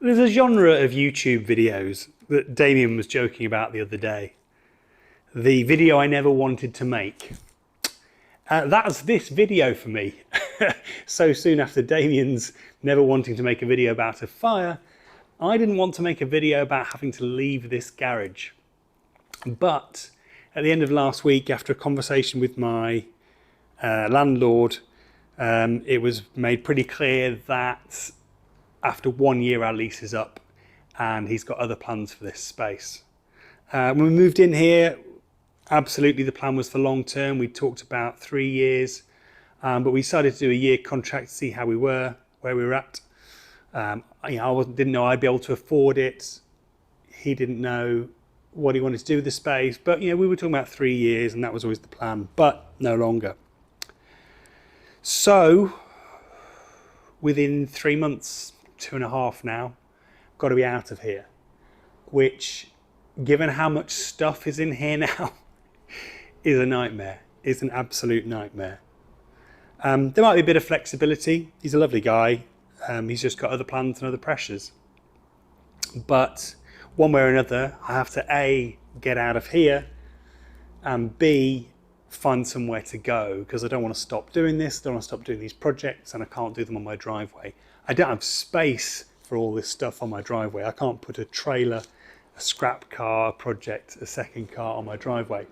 There's a genre of YouTube videos that Damien was joking about the other day. The video I never wanted to make. That's this video for me. So soon after Damien's never wanting to make a video about a fire, I didn't want to make a video about having to leave this garage. But at the end of last week, after a conversation with my landlord, it was made pretty clear that after 1 year our lease is up and he's got other plans for this space. When we moved in here, absolutely the plan was for long term. We talked about 3 years, but we decided to do a year contract to see how we were, where we were at. I didn't know I'd be able to afford it. He didn't know what he wanted to do with the space, but we were talking about 3 years and that was always the plan, but no longer. So within 3 months, 2.5 now, got to be out of here, which, given how much stuff is in here now, is a nightmare. It's an absolute nightmare. There might be a bit of flexibility. He's a lovely guy. He's just got other plans and other pressures. But one way or another, I have to A, get out of here, and B, find somewhere to go, because I don't want to stop doing this, I don't want to stop doing these projects, and I can't do them on my driveway. I don't have space for all this stuff on my driveway. I can't put a trailer, a scrap car, a project, a second car on my driveway.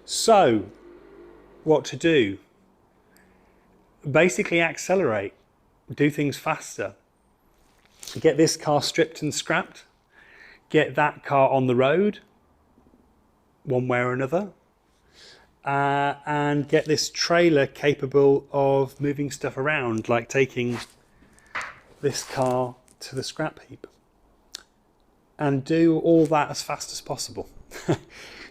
So, what to do? Basically accelerate, do things faster. Get this car stripped and scrapped, get that car on the road, one way or another, and get this trailer capable of moving stuff around, like taking this car to the scrap heap, and do all that as fast as possible.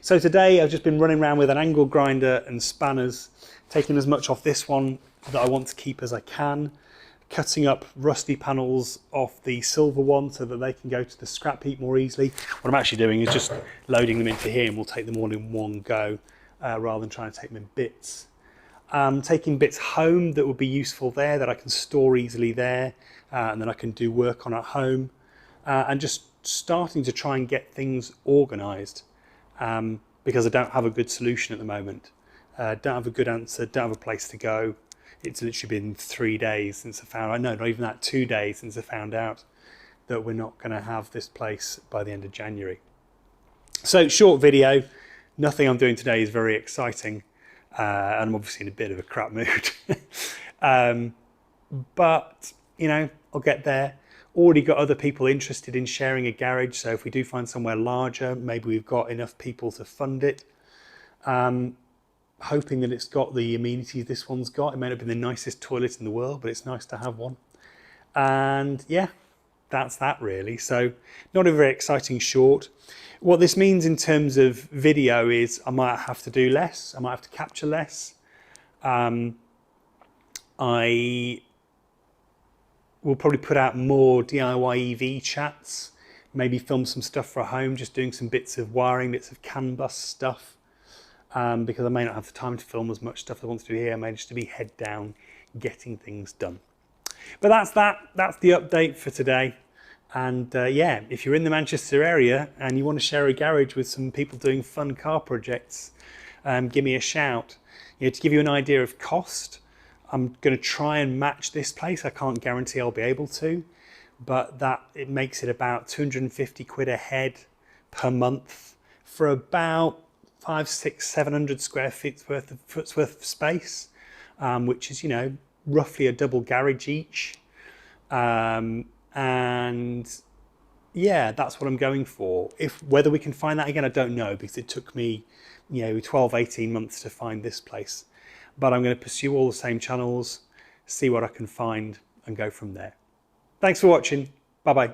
So today I've just been running around with an angle grinder and spanners, taking as much off this one that I want to keep as I can, cutting up rusty panels off the silver one so that they can go to the scrap heap more easily. What I'm actually doing is just loading them into here, and we'll take them all in one go, rather than trying to take them in bits. Taking bits home that would be useful there, that I can store easily there, and then I can do work on at home, and just starting to try and get things organised, because I don't have a good solution at the moment. Don't have a good answer, don't have a place to go. It's literally been 3 days since I found, no, not even that, 2 days since I found out that we're not going to have this place by the end of January. So, short video. Nothing I'm doing today is very exciting, and I'm obviously in a bit of a crap mood. But, I'll get there. Already got other people interested in sharing a garage, so if we do find somewhere larger, maybe we've got enough people to fund it. Hoping that it's got the amenities this one's got. It may not be the nicest toilet in the world, but it's nice to have one. And yeah, that's that really. So not a very exciting short. What this means in terms of video is I might have to do less. I might have to capture less. I will probably put out more DIY EV chats, maybe film some stuff for home, just doing some bits of wiring, bits of CAN bus stuff. Because I may not have the time to film as much stuff I want to do here. I may just be head down getting things done. But that's the update for today. And yeah, if you're in the Manchester area and you want to share a garage with some people doing fun car projects, give me a shout. To give you an idea of cost, I'm going to try and match this place. I can't guarantee I'll be able to, but it makes it about 250 quid a head per month for about 500, 600, 700 square feet worth of space, which is, roughly a double garage each. And yeah, that's what I'm going for. Whether we can find that again, I don't know, because it took me, 12, 18 months to find this place. But I'm going to pursue all the same channels, see what I can find, and go from there. Thanks for watching. Bye-bye.